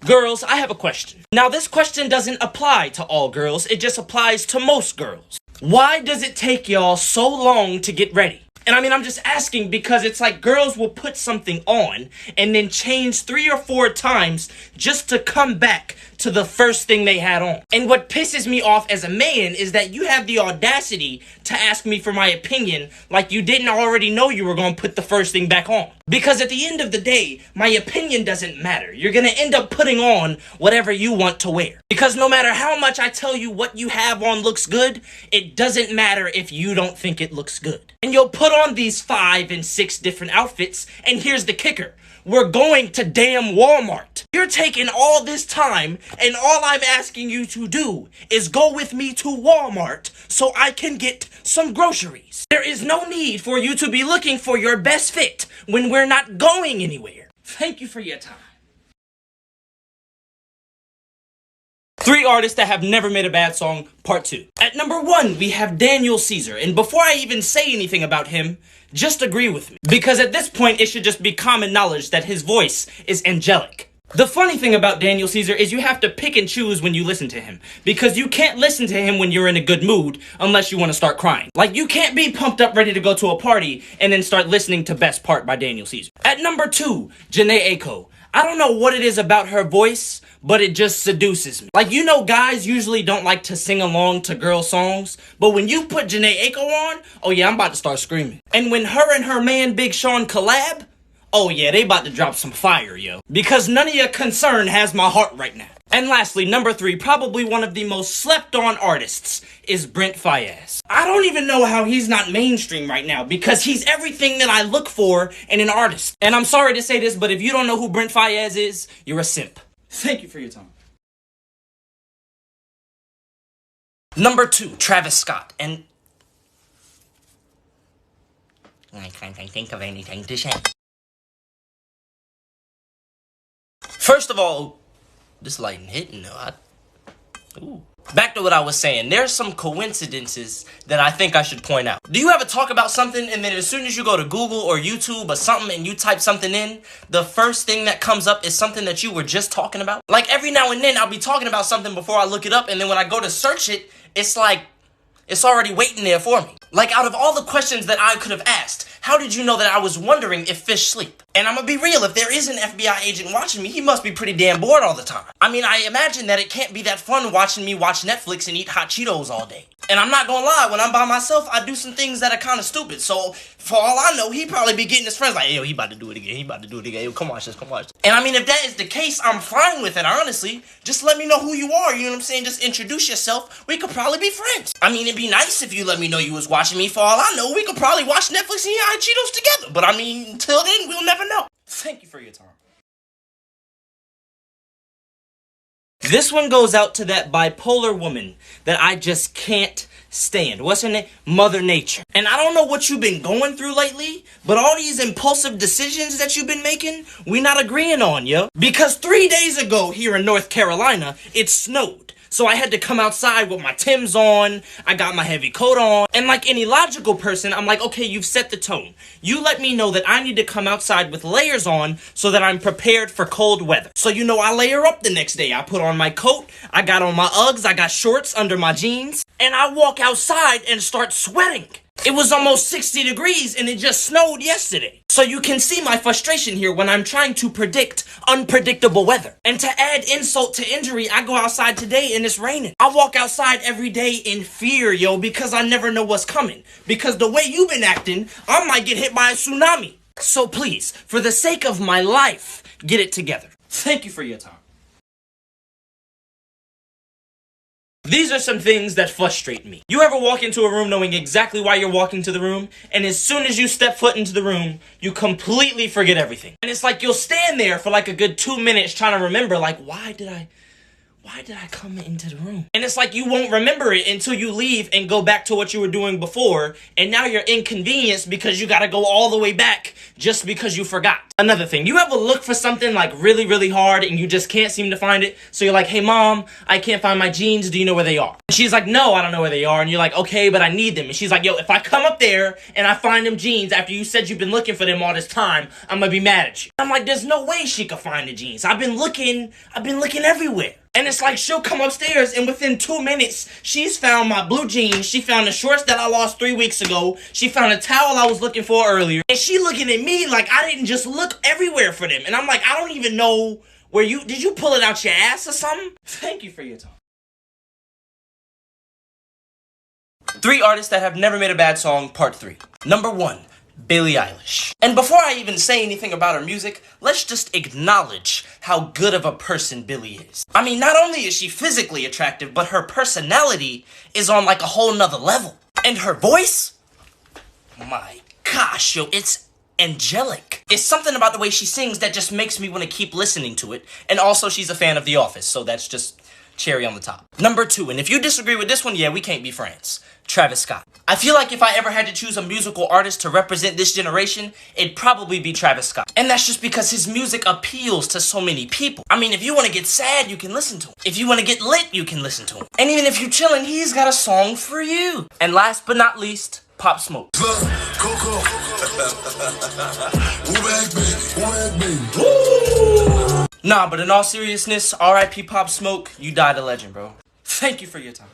Girls, I have a question. Now, this question doesn't apply to all girls, it just applies to most girls. Why does it take y'all so long to get ready? And I mean, I'm just asking because it's like girls will put something on and then change 3 or 4 times just to come back to the first thing they had on. And what pisses me off as a man is that you have the audacity to ask me for my opinion like you didn't already know you were going to put the first thing back on. Because at the end of the day, my opinion doesn't matter. You're going to end up putting on whatever you want to wear. Because no matter how much I tell you what you have on looks good, it doesn't matter if you don't think it looks good. And you'll put on these 5 and 6 different outfits, and here's the kicker. We're going to damn Walmart. You're taking all this time, and all I'm asking you to do is go with me to Walmart so I can get some groceries. There is no need for you to be looking for your best fit when we're not going anywhere. Thank you for your time. 3 artists that have never made a bad song, part 2. At number 1, we have Daniel Caesar. And before I even say anything about him, just agree with me. Because at this point, it should just be common knowledge that his voice is angelic. The funny thing about Daniel Caesar is you have to pick and choose when you listen to him. Because you can't listen to him when you're in a good mood unless you want to start crying. Like, you can't be pumped up ready to go to a party and then start listening to Best Part by Daniel Caesar. At number 2, Jhené Aiko. I don't know what it is about her voice, but it just seduces me. Like, you know, guys usually don't like to sing along to girl songs, but when you put Jhené Aiko on, oh yeah, I'm about to start screaming. And when her and her man Big Sean collab, oh yeah, they about to drop some fire, yo. Because none of your concern has my heart right now. And lastly, number 3, probably one of the most slept on artists, is Brent Faiyaz. I don't even know how he's not mainstream right now, because he's everything that I look for in an artist. And I'm sorry to say this, but if you don't know who Brent Faiyaz is, you're a simp. Thank you for your time. Number 2, Travis Scott. And I can't think of anything to say. First of all, this lighting hitting though. Ooh. Back to what I was saying. There's some coincidences that I think I should point out. Do you ever talk about something and then as soon as you go to Google or YouTube or something and you type something in, the first thing that comes up is something that you were just talking about? Like every now and then I'll be talking about something before I look it up, and then when I go to search it, it's like it's already waiting there for me. Like, out of all the questions that I could have asked, how did you know that I was wondering if fish sleep? And I'm gonna be real, if there is an FBI agent watching me, he must be pretty damn bored all the time. I mean, I imagine that it can't be that fun watching me watch Netflix and eat hot Cheetos all day. And I'm not gonna lie, when I'm by myself, I do some things that are kind of stupid. So, for all I know, he probably be getting his friends like, yo, he about to do it again, he about to do it again, yo, come watch this, come watch this. And I mean, if that is the case, I'm fine with it, honestly. Just let me know who you are, you know what I'm saying? Just introduce yourself, we could probably be friends. I mean, it'd be nice if you let me know you was watching me. For all I know, we could probably watch Netflix and eat hot Cheetos together. But I mean, until then, we'll never know. Thank you for your time. This one goes out to that bipolar woman that I just can't stand. What's her name? Mother Nature. And I don't know what you've been going through lately, but all these impulsive decisions that you've been making, we not agreeing on, yo. Because 3 days ago here in North Carolina, it snowed. So I had to come outside with my Timbs on, I got my heavy coat on, and like any logical person, I'm like, okay, you've set the tone. You let me know that I need to come outside with layers on so that I'm prepared for cold weather. So you know, I layer up the next day. I put on my coat, I got on my Uggs, I got shorts under my jeans, and I walk outside and start sweating. It was almost 60 degrees and it just snowed yesterday. So you can see my frustration here when I'm trying to predict unpredictable weather. And to add insult to injury, I go outside today and it's raining. I walk outside every day in fear, yo, because I never know what's coming. Because the way you've been acting, I might get hit by a tsunami. So please, for the sake of my life, get it together. Thank you for your time. These are some things that frustrate me. You ever walk into a room knowing exactly why you're walking to the room, and as soon as you step foot into the room, you completely forget everything? And it's like you'll stand there for like a good 2 minutes trying to remember, like, why did I why did I come into the room? And it's like you won't remember it until you leave and go back to what you were doing before, and now you're inconvenienced because you gotta go all the way back just because you forgot. Another thing, you ever look for something like really, really hard and you just can't seem to find it? So you're like, hey mom, I can't find my jeans, do you know where they are? And she's like, no, I don't know where they are. And you're like, okay, but I need them. And she's like, yo, if I come up there and I find them jeans after you said you've been looking for them all this time, I'm gonna be mad at you. I'm like, there's no way she could find the jeans. I've been looking everywhere. And it's like she'll come upstairs and within 2 minutes, she's found my blue jeans. She found the shorts that I lost 3 weeks ago. She found a towel I was looking for earlier. And she looking at me like I didn't just look everywhere for them. And I'm like, I don't even know where did you pull it out your ass or something? Thank you for your time. 3 artists that have never made a bad song, part 3. Number 1. Billie Eilish. And before I even say anything about her music, let's just acknowledge how good of a person Billie is. I mean, not only is she physically attractive, but her personality is on like a whole nother level. And her voice? My gosh, yo, it's angelic. It's something about the way she sings that just makes me want to keep listening to it. And also, she's a fan of The Office, so that's just cherry on the top. Number 2, and if you disagree with this one, yeah, we can't be friends. Travis Scott. I feel like if I ever had to choose a musical artist to represent this generation, it'd probably be Travis Scott. And that's just because his music appeals to so many people. I mean, if you want to get sad, you can listen to him. If you want to get lit, you can listen to him. And even if you're chilling, he's got a song for you. And last but not least, Pop Smoke. Nah, but in all seriousness, R.I.P. Pop Smoke, you died a legend, bro. Thank you for your time.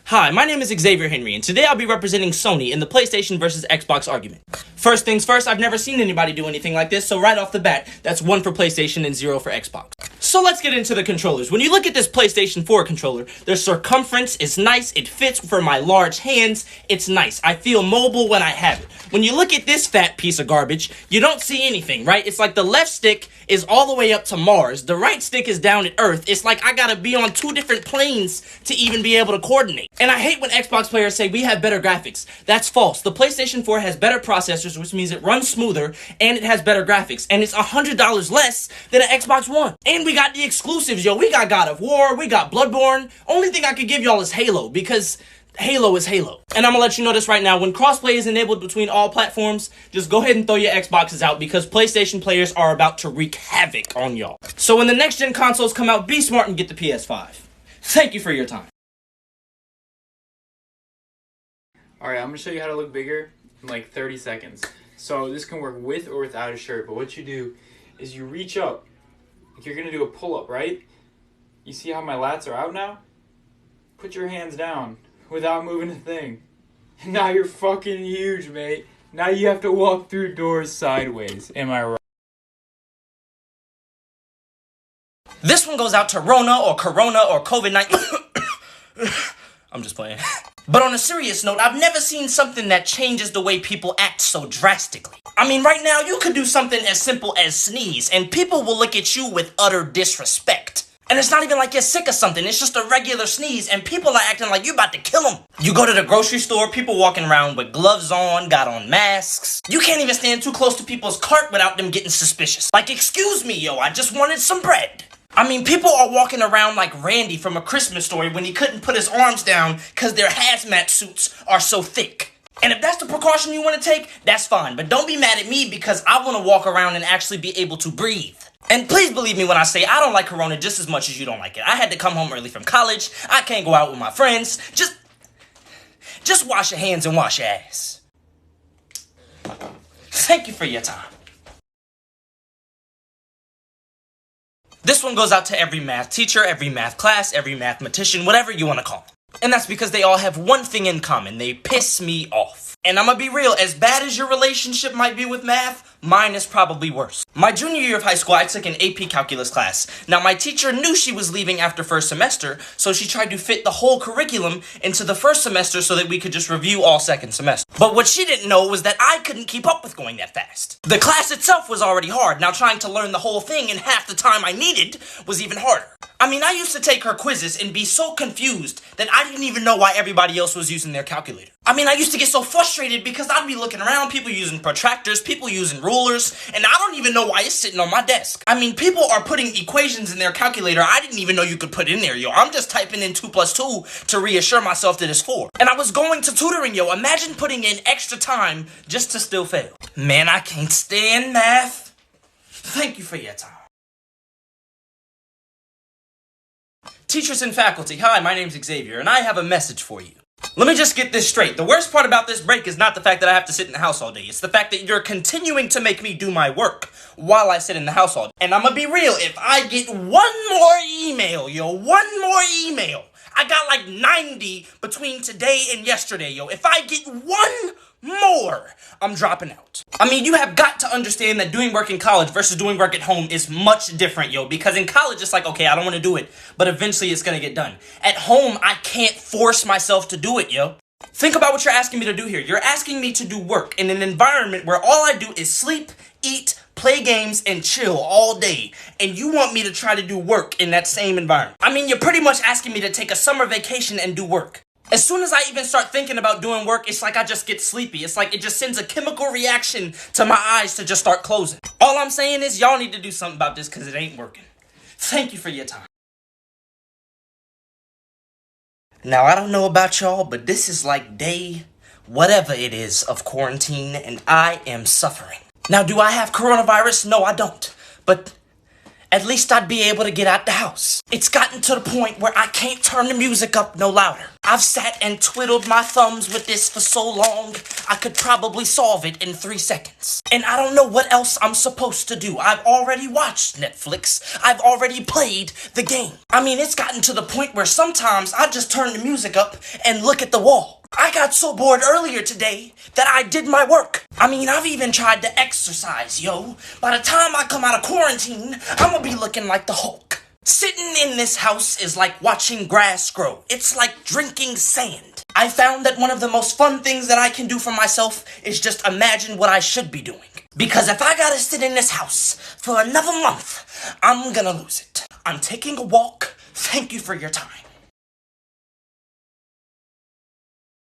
Hi, my name is Xavier Henry, and today I'll be representing Sony in the PlayStation versus Xbox argument. First things first, I've never seen anybody do anything like this, so right off the bat, that's 1 for PlayStation and 0 for Xbox. So let's get into the controllers. When you look at this PlayStation 4 controller, their circumference is nice, it fits for my large hands, it's nice. I feel mobile when I have it. When you look at this fat piece of garbage, you don't see anything, right? It's like the left stick is all the way up to Mars, the right stick is down at Earth. It's like I gotta be on 2 different planes to even be able to coordinate. And I hate when Xbox players say we have better graphics. That's false. The PlayStation 4 has better processors, which means it runs smoother, and it has better graphics. And it's $100 less than an Xbox One. And we got the exclusives, yo. We got God of War, we got Bloodborne. Only thing I could give y'all is Halo, because Halo is Halo. And I'm gonna let you know this right now. When crossplay is enabled between all platforms, just go ahead and throw your Xboxes out because PlayStation players are about to wreak havoc on y'all. So when the next gen consoles come out, be smart and get the PS5. Thank you for your time. Alright, I'm going to show you how to look bigger in like 30 seconds. So this can work with or without a shirt, but what you do is you reach up. Like you're going to do a pull-up, right? You see how my lats are out now? Put your hands down without moving a thing. And now you're fucking huge, mate. Now you have to walk through doors sideways. Am I right? This one goes out to Rona or Corona or COVID-19. I'm just playing. But on a serious note, I've never seen something that changes the way people act so drastically. I mean, right now, you could do something as simple as sneeze, and people will look at you with utter disrespect. And it's not even like you're sick or something, it's just a regular sneeze, and people are acting like you're about to kill them. You go to the grocery store, people walking around with gloves on, got on masks. You can't even stand too close to people's cart without them getting suspicious. Like, excuse me, yo, I just wanted some bread. I mean, people are walking around like Randy from A Christmas Story when he couldn't put his arms down because their hazmat suits are so thick. And if that's the precaution you want to take, that's fine. But don't be mad at me because I want to walk around and actually be able to breathe. And please believe me when I say I don't like Corona just as much as you don't like it. I had to come home early from college. I can't go out with my friends. Just wash your hands and wash your ass. Thank you for your time. This one goes out to every math teacher, every math class, every mathematician, whatever you want to call them. And that's because they all have one thing in common. They piss me off. And I'm gonna be real, as bad as your relationship might be with math, mine is probably worse. My junior year of high school, I took an AP calculus class. Now, my teacher knew she was leaving after first semester, so she tried to fit the whole curriculum into the first semester so that we could just review all second semester. But what she didn't know was that I couldn't keep up with going that fast. The class itself was already hard. Now, trying to learn the whole thing in half the time I needed was even harder. I mean, I used to take her quizzes and be so confused that I didn't even know why everybody else was using their calculator. I mean, I used to get so frustrated because I'd be looking around, people using protractors, people using rulers. rulers, and I don't even know why it's sitting on my desk. I mean, people are putting equations in their calculator I didn't even know you could put in there, yo. I'm just typing in 2 plus 2 to reassure myself that it's 4. And I was going to tutoring, yo. Imagine putting in extra time just to still fail. Man, I can't stand math. Thank you for your time. Teachers and faculty, hi, my name's Xavier, and I have a message for you. Let me just get this straight. The worst part about this break is not the fact that I have to sit in the house all day. It's the fact that you're continuing to make me do my work while I sit in the house all day. And I'm gonna be real, if I get one more email, I got like 90 between today and yesterday, yo. If I get one more, I'm dropping out. I mean, you have got to understand that doing work in college versus doing work at home is much different, yo. Because in college, it's like, okay, I don't want to do it, but eventually it's gonna get done. At home, I can't force myself to do it, yo. Think about what you're asking me to do here. You're asking me to do work in an environment where all I do is sleep, eat, play games, and chill all day. And you want me to try to do work in that same environment. I mean, you're pretty much asking me to take a summer vacation and do work. As soon as I even start thinking about doing work, it's like I just get sleepy. It's like it just sends a chemical reaction to my eyes to just start closing. All I'm saying is y'all need to do something about this because it ain't working. Thank you for your time. Now, I don't know about y'all, but this is like day whatever it is of quarantine, and I am suffering. Now, do I have coronavirus? No, I don't. But at least I'd be able to get out the house. It's gotten to the point where I can't turn the music up no louder. I've sat and twiddled my thumbs with this for so long, I could probably solve it in 3 seconds. And I don't know what else I'm supposed to do. I've already watched Netflix. I've already played the game. I mean, it's gotten to the point where sometimes I just turn the music up and look at the wall. I got so bored earlier today that I did my work. I mean, I've even tried to exercise, yo. By the time I come out of quarantine, I'm gonna be looking like the Hulk. Sitting in this house is like watching grass grow. It's like drinking sand. I found that one of the most fun things that I can do for myself is just imagine what I should be doing. Because if I gotta sit in this house for another month, I'm gonna lose it. I'm taking a walk. Thank you for your time.